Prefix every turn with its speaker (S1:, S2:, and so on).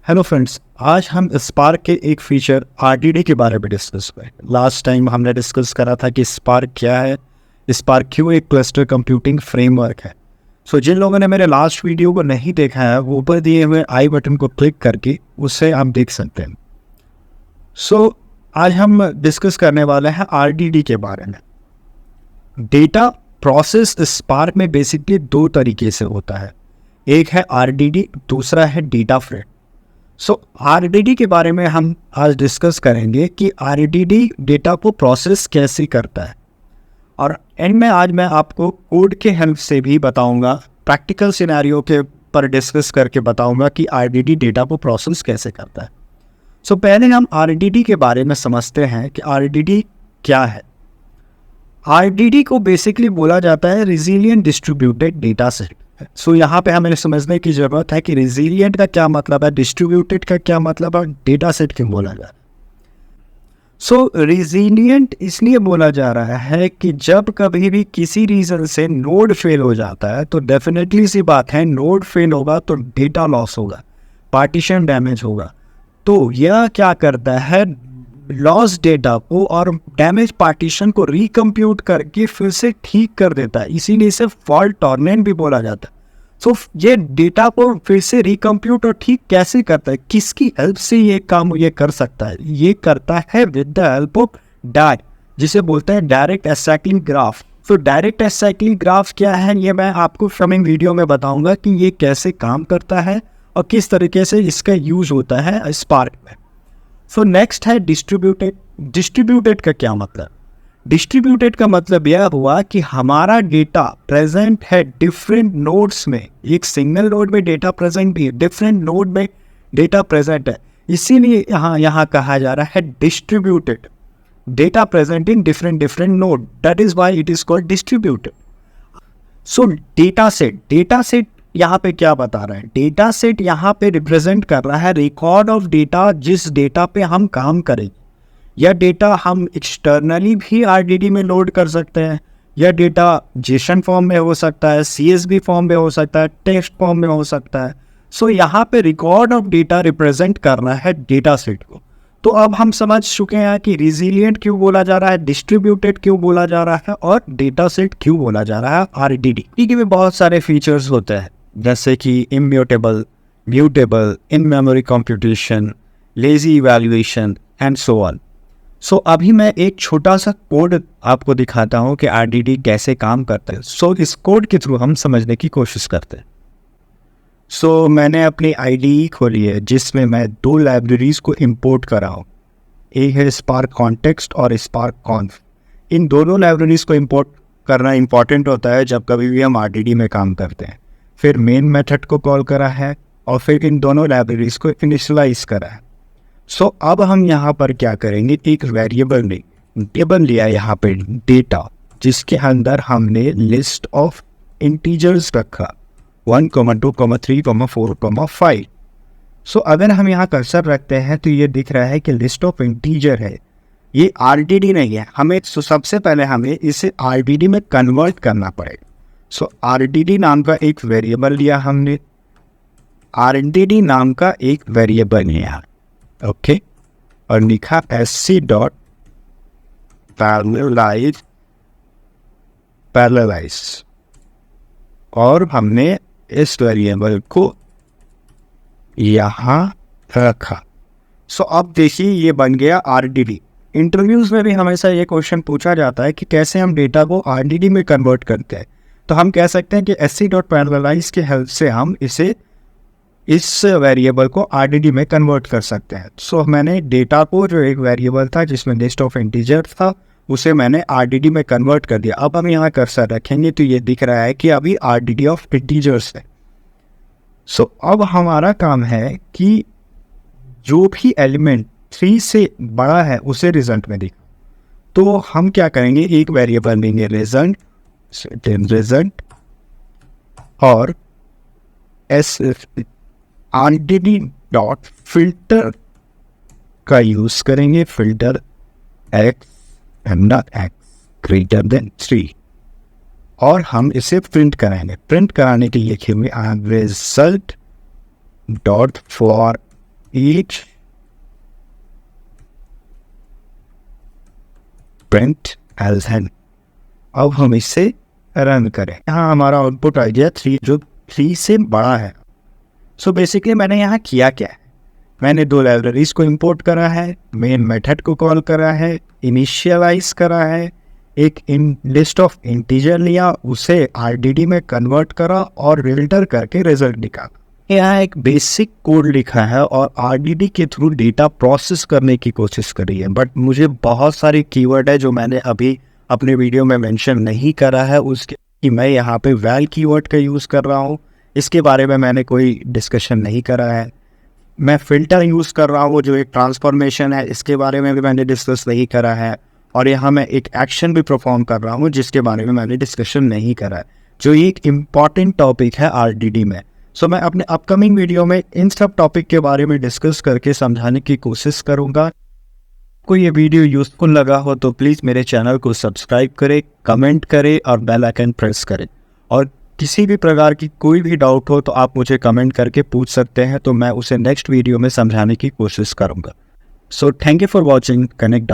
S1: Hello friends, आज हम spark के एक फीचर आरडीडी के बारे में डिस्कस करें। लास्ट टाइम हमने डिस्कस करा था कि स्पार्क क्या है, स्पार्क क्यों एक क्लस्टर कंप्यूटिंग फ्रेमवर्क है। सो जिन लोगों ने मेरे लास्ट वीडियो को नहीं देखा है वो ऊपर दिए हुए आई बटन को क्लिक करके उससे आप देख सकते हैं। सो आज हम डिस्कस करने वाले हैं आरडीडी के बारे में। डेटा प्रोसेस स्पार्क में बेसिकली दो तरीके से होता है, एक है आरडीडी, दूसरा है डेटा फ्रेम। सो आरडीडी के बारे में हम आज डिस्कस करेंगे कि आरडीडी डेटा को प्रोसेस कैसे करता है, और एंड में आज मैं आपको कोड के हेल्प से भी बताऊंगा, प्रैक्टिकल सिनेरियो के पर डिस्कस करके बताऊंगा कि आरडीडी डेटा को प्रोसेस कैसे करता है। सो पहले हम आरडीडी के बारे में समझते हैं कि आरडीडी क्या है। आरडीडी को बेसिकली बोला जाता है रिजिलिएंट डिस्ट्रीब्यूटेड डेटा सेट। सो यहाँ पे हमें समझने की ज़रूरत है कि रिजिलिएंट का क्या मतलब है, डिस्ट्रीब्यूटेड का क्या मतलब है, डेटा सेट क्यों बोला जा रहा है। सो रिजिलिएंट इसलिए बोला जा रहा है कि जब कभी भी किसी रीज़न से नोड फेल हो जाता है तो डेफिनेटली सी बात है, नोड फेल होगा तो डेटा लॉस होगा, पार्टीशन डैमेज होगा। तो यह क्या करता है, लॉस डेटा को और डैमेज पार्टीशन को रिकम्प्यूट करके फिर से ठीक कर देता है, इसीलिए इसे फॉल्ट टॉलरेंट भी बोला जाता है। सो ये डेटा को फिर से रिकम्प्यूट और ठीक कैसे करता है, किसकी हेल्प से ये काम ये कर सकता है, ये करता है with the help of die, जिसे बोलते हैं डायरेक्ट एसाइक्लिक ग्राफ। तो डायरेक्ट एसाइक्लिक ग्राफ क्या है, ये मैं आपको कमिंग वीडियो में बताऊंगा कि ये कैसे काम करता है और किस तरीके से इसका यूज होता है स्पार्क में। सो नेक्स्ट है डिस्ट्रीब्यूटेड। डिस्ट्रीब्यूटेड का क्या मतलब, डिस्ट्रीब्यूटेड का मतलब यह हुआ कि हमारा डेटा प्रेजेंट है डिफरेंट नोड्स में, एक सिंगल नोड में डेटा प्रेजेंट भी है, डिफरेंट नोड में डेटा प्रेजेंट है, इसीलिए यहाँ कहा जा रहा है distributed, data present in different node, that is why it is called distributed. So data set यहाँ पे क्या बता रहा है, डेटा सेट यहाँ पे रिप्रेजेंट कर रहा है रिकॉर्ड ऑफ डेटा, जिस डेटा पे हम काम करेंगे। यह डेटा हम एक्सटर्नली भी आरडीडी में लोड कर सकते हैं, यह डेटा जेसन फॉर्म में हो सकता है, सीएसवी फॉर्म में हो सकता है, टेक्स्ट फॉर्म में हो सकता है। सो यहाँ पे रिकॉर्ड ऑफ डेटा रिप्रेजेंट करना है डेटा सेट को। तो अब हम समझ चुके हैं कि रिजिलिएंट क्यों बोला जा रहा है, डिस्ट्रीब्यूटेड क्यों बोला जा रहा है और डेटा सेट क्यों बोला जा रहा है आरडीडी के में बहुत सारे फीचर्स होते हैं, जैसे कि immutable, mutable, in memory computation, lazy evaluation and so on. So अभी मैं एक छोटा सा कोड आपको दिखाता हूँ कि आरडीडी कैसे काम करता है। सो इस कोड के थ्रू हम समझने की कोशिश करते हैं। सो मैंने अपनी आईडीई खोली है जिसमें मैं दो लाइब्रेरीज को इंपोर्ट करा हूँ, एक है स्पार्क कॉन्टेक्स्ट और स्पार्क कॉन्फ। इन दोनों लाइब्रेरीज को इंपोर्ट करना इंपॉर्टेंट होता है जब कभी भी हम आरडीडी में काम करते हैं। फिर मेन मेथड को कॉल करा है और फिर इन दोनों लाइब्रेरीज को इनिशियलाइज करा है। सो अब हम यहाँ पर क्या करेंगे, एक वेरिएबल लिया यहाँ पे डेटा, जिसके अंदर हमने लिस्ट ऑफ इंटीजर्स रखा 1, 2, 3, 4, 5। सो अगर हम यहाँ कर्सर रखते हैं तो ये दिख रहा है कि लिस्ट ऑफ इंटीजर है, ये आरडीडी नहीं है। हमें सबसे पहले हमें इसे आरडीडी में कन्वर्ट करना पड़ेगा। सो आरडीडी नाम का एक वेरिएबल लिया हमने, आरडीडी नाम का एक वेरिएबल लिया, ओके, और लिखा sc डॉट पैरेललाइज, और हमने इस वेरिएबल को यहाँ रखा। सो अब देखिए ये बन गया आरडीडी। इंटरव्यूज में भी हमेशा ये क्वेश्चन पूछा जाता है कि कैसे हम डेटा को आरडीडी में कन्वर्ट करते हैं। तो हम कह सकते हैं कि sc डॉट पैरेललाइज की हेल्प से हम इस वेरिएबल को आरडीडी में कन्वर्ट कर सकते हैं। सो मैंने डेटा को, जो एक वेरिएबल था जिसमें लिस्ट ऑफ इंटीजर था, उसे मैंने आरडीडी में कन्वर्ट कर दिया। अब हम यहाँ कर्सर रखेंगे तो ये दिख रहा है कि अभी आरडीडी ऑफ इंटीजर्स है। सो अब हमारा काम है कि जो भी एलिमेंट 3 से बड़ा है उसे रिजल्ट में दिखा। तो हम क्या करेंगे, एक वेरिएबल लेंगे रिजल्ट और आरडीडी डॉट फिल्टर का यूज करेंगे, फिल्टर x ग्रेटर देन 3, और हम इसे प्रिंट कराएंगे। प्रिंट कराने के लिए लिखेंगे result dot for each print as n। अब हम इसे रन करें। यहाँ हमारा आउटपुट आ गया 3, जो 3 से बड़ा है। सो बेसिकली मैंने यहाँ किया क्या है, मैंने 2 लाइब्रेरीज को इंपोर्ट करा है, मेन मेथड को कॉल करा है, इनिशियलाइज करा है, एक लिस्ट ऑफ इंटीजर लिया, उसे आरडीडी में कन्वर्ट करा और रिल्टर करके रिजल्ट निकाला। यहाँ एक बेसिक कोड लिखा है और आरडीडी के थ्रू डेटा प्रोसेस करने की कोशिश करी है। बट मुझे बहुत सारे कीवर्ड है जो मैंने अभी अपने वीडियो में मेंशन नहीं करा है, उसके कि मैं यहाँ पे वैल कीवर्ड का यूज़ कर रहा हूँ, इसके बारे में मैंने कोई डिस्कशन नहीं करा है। मैं फ़िल्टर यूज़ कर रहा हूँ जो एक ट्रांसफॉर्मेशन है, इसके बारे में भी मैंने डिस्कस नहीं करा है। और यहाँ मैं एक एक्शन भी परफॉर्म कर रहा हूँ जिसके बारे में मैंने डिस्कशन नहीं करा है, जो एक इम्पॉर्टेंट टॉपिक है आरडीडी में। सो मैं अपने अपकमिंग वीडियो में इन सब टॉपिक के बारे में डिस्कस करके समझाने की कोशिश करूँगा। को ये वीडियो यूज़फुल लगा हो तो प्लीज़ मेरे चैनल को सब्सक्राइब करें, कमेंट करें और बेल आइकन प्रेस करें। और किसी भी प्रकार की कोई भी डाउट हो तो आप मुझे कमेंट करके पूछ सकते हैं, तो मैं उसे नेक्स्ट वीडियो में समझाने की कोशिश करूँगा। So thank you for watching connect.